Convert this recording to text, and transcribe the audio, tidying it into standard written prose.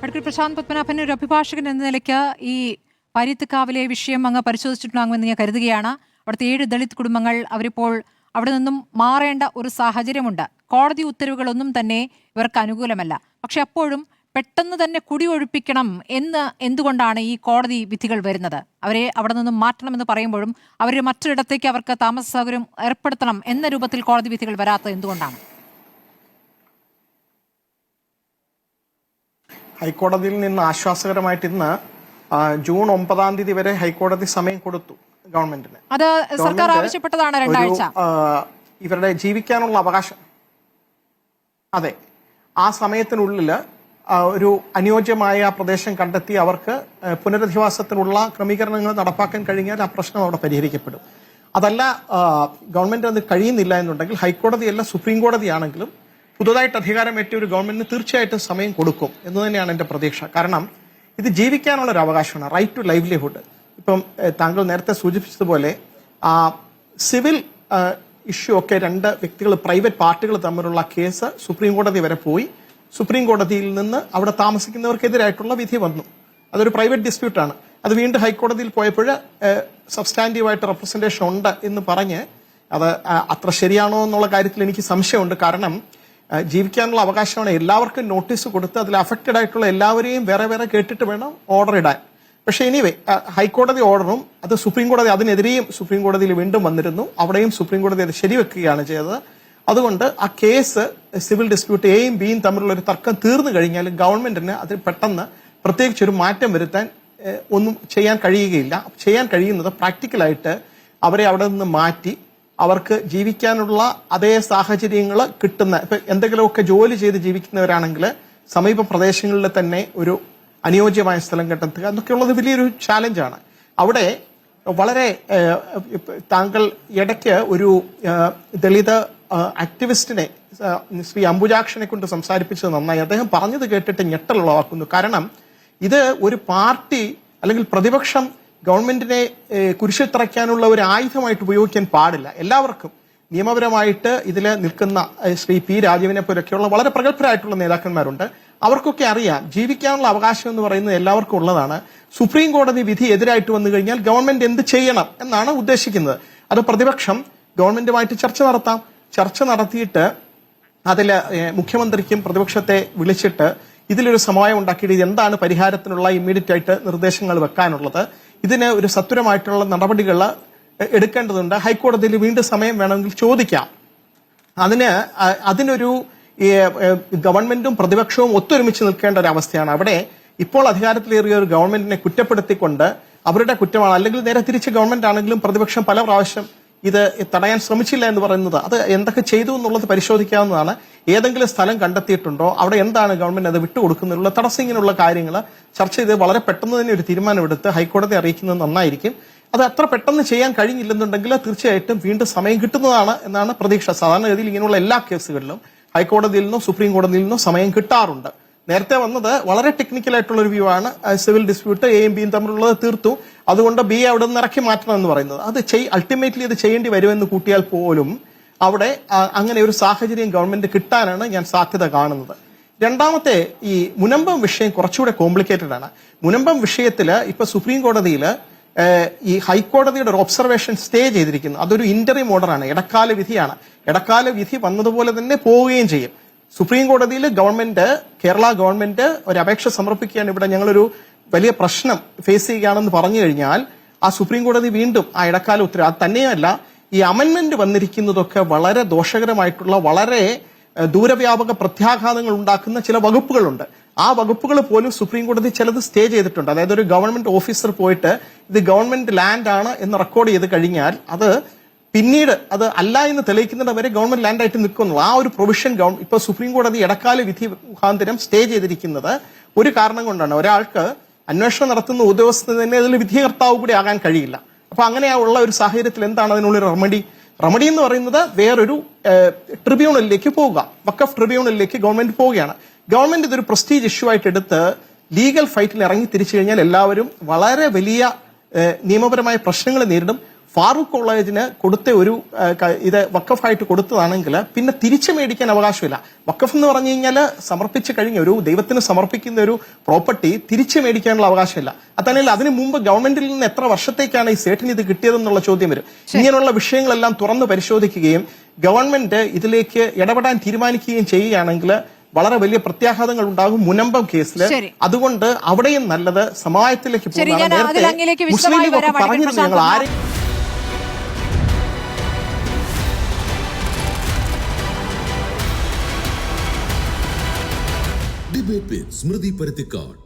അടുക്കൽ പ്രശാന്ത് പത്മനാഭൻ ഒരു അഭിഭാഷകൻ എന്ന നിലയ്ക്ക് ഈ പരീത്തുകാവിലെ വിഷയം അങ്ങ് പരിശോധിച്ചിട്ടുണ്ടാകുമെന്ന് ഞാൻ കരുതുകയാണ്. അവിടുത്തെ 7 ദളിത് കുടുംബങ്ങൾ അവരിപ്പോൾ അവിടെ നിന്നും മാറേണ്ട ഒരു സാഹചര്യമുണ്ട്. കോടതി ഉത്തരവുകളൊന്നും തന്നെ ഇവർക്ക് അനുകൂലമല്ല. പക്ഷെ അപ്പോഴും പെട്ടെന്ന് തന്നെ കുടിയൊഴിപ്പിക്കണം എന്ന് എന്തുകൊണ്ടാണ് ഈ കോടതി വിധികൾ വരുന്നത്? അവരെ അവിടെ നിന്നും മാറ്റണമെന്ന് പറയുമ്പോഴും അവർ മറ്റൊരിടത്തേക്ക് അവർക്ക് താമസ സൗകര്യം ഏർപ്പെടുത്തണം എന്ന രൂപത്തിൽ കോടതി വിധികൾ വരാത്തത് എന്തുകൊണ്ടാണ്? ഹൈക്കോടതിയിൽ നിന്ന് ആശ്വാസകരമായിട്ട് ഇന്ന് ജൂൺ 9 വരെ ഹൈക്കോടതി സമയം കൊടുത്തു ഗവൺമെന്റിന്. അത് സർക്കാർ ആവശ്യപ്പെട്ടതാണ് 2 ആഴ്ച. ഇവരുടെ ജീവിക്കാനുള്ള അവകാശം, അതെ, ആ സമയത്തിനുള്ളിൽ ഒരു അനുയോജ്യമായ പ്രദേശം കണ്ടെത്തി അവർക്ക് പുനരധിവാസത്തിനുള്ള ക്രമീകരണങ്ങൾ നടപ്പാക്കാൻ കഴിഞ്ഞാൽ ആ പ്രശ്നം അവിടെ പരിഹരിക്കപ്പെടും. അതല്ല, ഗവൺമെന്റ് അത് കഴിയുന്നില്ല എന്നുണ്ടെങ്കിൽ ഹൈക്കോടതിയല്ല സുപ്രീം കോടതിയാണെങ്കിലും പുതുതായിട്ട് അധികാരമേറ്റ ഒരു ഗവൺമെന്റിന് തീർച്ചയായിട്ടും സമയം കൊടുക്കും എന്ന് തന്നെയാണ് എന്റെ പ്രതീക്ഷ. കാരണം ഇത് ജീവിക്കാനുള്ള ഒരു അവകാശമാണ്, റൈറ്റ് ടു ലൈവ്ലിഹുഡ്. ഇപ്പം താങ്കൾ നേരത്തെ സൂചിപ്പിച്ചതുപോലെ സിവിൽ ഇഷ്യൂ ഒക്കെ 2 വ്യക്തികൾ, പ്രൈവറ്റ് പാർട്ടികൾ തമ്മിലുള്ള കേസ് സുപ്രീം കോടതി വരെ പോയി. സുപ്രീം കോടതിയിൽ നിന്ന് അവിടെ താമസിക്കുന്നവർക്കെതിരായിട്ടുള്ള വിധി വന്നു. അതൊരു പ്രൈവറ്റ് ഡിസ്പ്യൂട്ടാണ്. അത് വീണ്ടും ഹൈക്കോടതിയിൽ പോയപ്പോൾ സബ്സ്റ്റാൻറ്റീവായിട്ട് റെപ്രസെന്റേഷൻ ഉണ്ട് എന്ന് പറഞ്ഞ് അത് അത്ര ശരിയാണോ എന്നുള്ള കാര്യത്തിൽ എനിക്ക് സംശയമുണ്ട്. കാരണം ജീവിക്കാനുള്ള അവകാശമാണ്, എല്ലാവർക്കും നോട്ടീസ് കൊടുത്ത് അതിൽ അഫക്റ്റഡ് ആയിട്ടുള്ള എല്ലാവരെയും വേറെ വേറെ കേട്ടിട്ട് വേണം ഓർഡർ ഇടാൻ. പക്ഷെ എനിവേ ഹൈക്കോടതി ഓർഡറും അത് സുപ്രീം കോടതി അതിനെതിരെയും സുപ്രീം കോടതിയിൽ വീണ്ടും വന്നിരുന്നു. അവിടെയും സുപ്രീം കോടതി അത് ശരിവെക്കുകയാണ് ചെയ്തത്. അതുകൊണ്ട് ആ കേസ് സിവിൽ ഡിസ്പ്യൂട്ട് എയും ബിയും തമ്മിലുള്ള ഒരു തർക്കം തീർന്നു കഴിഞ്ഞാൽ ഗവൺമെന്റിന് അതിൽ പെട്ടെന്ന് പ്രത്യേകിച്ച് ഒരു മാറ്റം വരുത്താൻ ഒന്നും ചെയ്യാൻ കഴിയുകയില്ല. ചെയ്യാൻ കഴിയുന്നത് പ്രാക്ടിക്കലായിട്ട് അവരെ അവിടെ നിന്ന് മാറ്റി അവർക്ക് ജീവിക്കാനുള്ള അതേ സാഹചര്യങ്ങൾ കിട്ടുന്ന, ഇപ്പൊ എന്തെങ്കിലുമൊക്കെ ജോലി ചെയ്ത് ജീവിക്കുന്നവരാണെങ്കിൽ സമീപ പ്രദേശങ്ങളിൽ തന്നെ ഒരു അനുയോജ്യമായ സ്ഥലം കണ്ടെത്തുക എന്നൊക്കെയുള്ളത് വലിയൊരു ചാലഞ്ചാണ്. അവിടെ വളരെ താങ്കൾ ഇടയ്ക്ക് ഒരു ദളിത് ആക്ടിവിസ്റ്റിനെ ശ്രീ അംബുജാക്ഷനെ കൊണ്ട് സംസാരിപ്പിച്ചത് നന്നായി. അദ്ദേഹം പറഞ്ഞത് കേട്ടിട്ട് ഞെട്ടലുളവാക്കുന്നു. കാരണം ഇത് ഒരു പാർട്ടി അല്ലെങ്കിൽ പ്രതിപക്ഷം ഗവൺമെന്റിനെ കുരിശിൽ തറയ്ക്കാനുള്ള ഒരു ആയുധമായിട്ട് ഉപയോഗിക്കാൻ പാടില്ല. എല്ലാവർക്കും നിയമപരമായിട്ട് ഇതിൽ നിൽക്കുന്ന ശ്രീ പി രാജീവിനെ പോലൊക്കെയുള്ള വളരെ പ്രഗത്ഭരായിട്ടുള്ള നേതാക്കന്മാരുണ്ട്. അവർക്കൊക്കെ അറിയാം ജീവിക്കാനുള്ള അവകാശം എന്ന് പറയുന്നത് എല്ലാവർക്കും ഉള്ളതാണ്. സുപ്രീം കോടതി വിധി എതിരായിട്ട് വന്നു കഴിഞ്ഞാൽ ഗവൺമെന്റ് എന്ത് ചെയ്യണം എന്നാണ് ഉദ്ദേശിക്കുന്നത്. അത് പ്രതിപക്ഷം ഗവൺമെന്റുമായിട്ട് ചർച്ച നടത്തിയിട്ട് അതിൽ മുഖ്യമന്ത്രിക്കും പ്രതിപക്ഷത്തെ വിളിച്ചിട്ട് ഇതിലൊരു സമവായം ഉണ്ടാക്കിയിട്ട് എന്താണ് പരിഹാരത്തിനുള്ള ഇമ്മീഡിയറ്റ് ആയിട്ട് നിർദ്ദേശങ്ങൾ വെക്കാനുള്ളത്, ഇതിന് ഒരു സത്വരമായിട്ടുള്ള നടപടികൾ എടുക്കേണ്ടതുണ്ട്. ഹൈക്കോടതിയിൽ വീണ്ടും സമയം വേണമെങ്കിൽ ചോദിക്കാം. അതിനൊരു ഗവൺമെന്റും പ്രതിപക്ഷവും ഒത്തൊരുമിച്ച് നിൽക്കേണ്ട ഒരു അവസ്ഥയാണ്. അവിടെ ഇപ്പോൾ അധികാരത്തിലേറിയ ഒരു ഗവൺമെന്റിനെ കുറ്റപ്പെടുത്തിക്കൊണ്ട് അവരുടെ കുറ്റമാണ്, അല്ലെങ്കിൽ നേരെ തിരിച്ച് ഗവൺമെന്റ് ആണെങ്കിലും പ്രതിപക്ഷം പല പ്രാവശ്യം ഇത് തടയാൻ ശ്രമിച്ചില്ല എന്ന് പറയുന്നത് അത് എന്തൊക്കെ ചെയ്തു എന്നുള്ളത് പരിശോധിക്കാവുന്നതാണ്. ഏതെങ്കിലും സ്ഥലം കണ്ടെത്തിയിട്ടുണ്ടോ, അവിടെ എന്താണ് ഗവൺമെന്റ് അത് വിട്ടുകൊടുക്കുന്നതിനുള്ള തടസ്സം, ഇങ്ങനെയുള്ള കാര്യങ്ങൾ ചർച്ച ചെയ്ത് വളരെ പെട്ടെന്ന് തന്നെ ഒരു തീരുമാനമെടുത്ത് ഹൈക്കോടതി അറിയിക്കുന്നത് നന്നായിരിക്കും. അത് അത്ര പെട്ടെന്ന് ചെയ്യാൻ കഴിഞ്ഞില്ലെന്നുണ്ടെങ്കിൽ തീർച്ചയായിട്ടും വീണ്ടും സമയം കിട്ടുന്നതാണ് എന്നാണ് പ്രതീക്ഷ. സാധാരണഗതിയിൽ ഇങ്ങനെയുള്ള എല്ലാ കേസുകളിലും ഹൈക്കോടതിയിൽ നിന്നോ സുപ്രീം കോടതിയിൽ നിന്നോ സമയം കിട്ടാറുണ്ട്. നേരത്തെ വന്നത് വളരെ ടെക്നിക്കൽ ആയിട്ടുള്ള ഒരു വ്യൂ ആണ്. സിവിൽ ഡിസ്പ്യൂട്ട് എയും ബിയും തമ്മിലുള്ളത് തീർത്തു, അതുകൊണ്ട് ബി അവിടെ നിന്ന് ഇറക്കി മാറ്റണം എന്ന് പറയുന്നത്. അത് അൾട്ടിമേറ്റ്ലി അത് ചെയ്യേണ്ടി വരുമെന്ന് കൂട്ടിയാൽ പോലും അവിടെ അങ്ങനെ ഒരു സാഹചര്യം ഗവൺമെന്റ് കിട്ടാനാണ് ഞാൻ സാധ്യത കാണുന്നത്. രണ്ടാമത്തെ, ഈ മുനമ്പം വിഷയം കുറച്ചുകൂടെ കോംപ്ലിക്കേറ്റഡ് ആണ്. മുനമ്പം വിഷയത്തിൽ ഇപ്പൊ സുപ്രീം കോടതിയിൽ ഈ ഹൈക്കോടതിയുടെ ഒരു ഒബ്സർവേഷൻ സ്റ്റേ ചെയ്തിരിക്കുന്നു. അതൊരു ഇന്ററിം ഓർഡറാണ്, ഇടക്കാല വിധിയാണ്. ഇടക്കാല വിധി വന്നതുപോലെ തന്നെ പോവുകയും ചെയ്യും. സുപ്രീം കോടതിയിൽ കേരള ഗവൺമെന്റ് ഒരു അപേക്ഷ സമർപ്പിക്കുകയാണ്, ഇവിടെ ഞങ്ങളൊരു വലിയ പ്രശ്നം ഫേസ് ചെയ്യുകയാണെന്ന് പറഞ്ഞു കഴിഞ്ഞാൽ ആ സുപ്രീം കോടതി വീണ്ടും ആ ഇടക്കാല ഉത്തരവ്, അത് തന്നെയല്ല ഈ അമെന്റ്മെന്റ് വന്നിരിക്കുന്നതൊക്കെ വളരെ ദോഷകരമായിട്ടുള്ള, വളരെ ദൂരവ്യാപക പ്രത്യാഘാതങ്ങൾ ഉണ്ടാക്കുന്ന ചില വകുപ്പുകളുണ്ട്. ആ വകുപ്പുകൾ പോലും സുപ്രീം കോടതി ചിലത് സ്റ്റേ ചെയ്തിട്ടുണ്ട്. അതായത് ഒരു ഗവൺമെന്റ് ഓഫീസർ പോയിട്ട് ഇത് ഗവൺമെന്റ് ലാൻഡ് ആണ് എന്ന് റെക്കോർഡ് ചെയ്ത് കഴിഞ്ഞാൽ അത് പിന്നീട് അത് അല്ല എന്ന് തെളിയിക്കുന്നത് വരെ ഗവൺമെന്റ് ലാൻഡായിട്ട് നിൽക്കുന്നു. ആ ഒരു പ്രൊവിഷൻ ഇപ്പൊ സുപ്രീം കോടതി ഇടക്കാല വിധി മുഖാന്തരം സ്റ്റേ ചെയ്തിരിക്കുന്നത് ഒരു കാരണം കൊണ്ടാണ്. ഒരാൾക്ക് അന്വേഷണം നടത്തുന്ന ഉദ്യോഗസ്ഥന് തന്നെ അതിൽ വിധികർത്താവ് കൂടി ആകാൻ കഴിയില്ല. അപ്പൊ അങ്ങനെയുള്ള ഒരു സാഹചര്യത്തിൽ എന്താണ് അതിനുള്ള റെമഡി എന്ന് പറയുന്നത്? വേറൊരു ട്രിബ്യൂണലിലേക്ക് പോവുക, വഖഫ് ട്രിബ്യൂണലിലേക്ക് ഗവൺമെന്റ് പോവുകയാണ്. ഗവൺമെന്റ് ഇതൊരു പ്രസ്റ്റീജ് ഇഷ്യൂ ആയിട്ട് എടുത്ത് ലീഗൽ ഫൈറ്റിൽ ഇറങ്ങി തിരിച്ചു കഴിഞ്ഞാൽ എല്ലാവരും വളരെ വലിയ നിയമപരമായ പ്രശ്നങ്ങൾ നേരിടും. ഫാറൂഖ് കോളേജിന് കൊടുത്ത ഒരു ഇത് വഖഫായിട്ട് കൊടുത്തതാണെങ്കിൽ പിന്നെ തിരിച്ചു മേടിക്കാൻ അവകാശമില്ല. വഖഫ് എന്ന് പറഞ്ഞു കഴിഞ്ഞാൽ സമർപ്പിച്ചു കഴിഞ്ഞ ഒരു ദൈവത്തിന് സമർപ്പിക്കുന്ന ഒരു പ്രോപ്പർട്ടി തിരിച്ചു മേടിക്കാനുള്ള അവകാശമില്ല. അതല്ലെങ്കിൽ അതിനു മുമ്പ് ഗവൺമെന്റിൽ നിന്ന് എത്ര വർഷത്തേക്കാണ് ഈ സേട്ടിന് ഇത് കിട്ടിയതെന്നുള്ള ചോദ്യം വരും. ഇങ്ങനെയുള്ള വിഷയങ്ങളെല്ലാം തുറന്നു പരിശോധിക്കുകയും ഗവൺമെന്റ് ഇതിലേക്ക് ഇടപെടാൻ തീരുമാനിക്കുകയും ചെയ്യുകയാണെങ്കിൽ വളരെ വലിയ പ്രത്യാഘാതങ്ങൾ ഉണ്ടാകും മുനമ്പം കേസിൽ. അതുകൊണ്ട് അവിടെയും നല്ലത് സമാജത്തിലേക്ക് പോകുന്നതാണ്. നേരത്തെ മുസ്ലിം ലീഗ് പറഞ്ഞിരുന്നു ഞങ്ങൾ ആരെയും ഡിബേറ്റ് വിത്ത് സ്മൃതി പരുത്തിക്കാട്.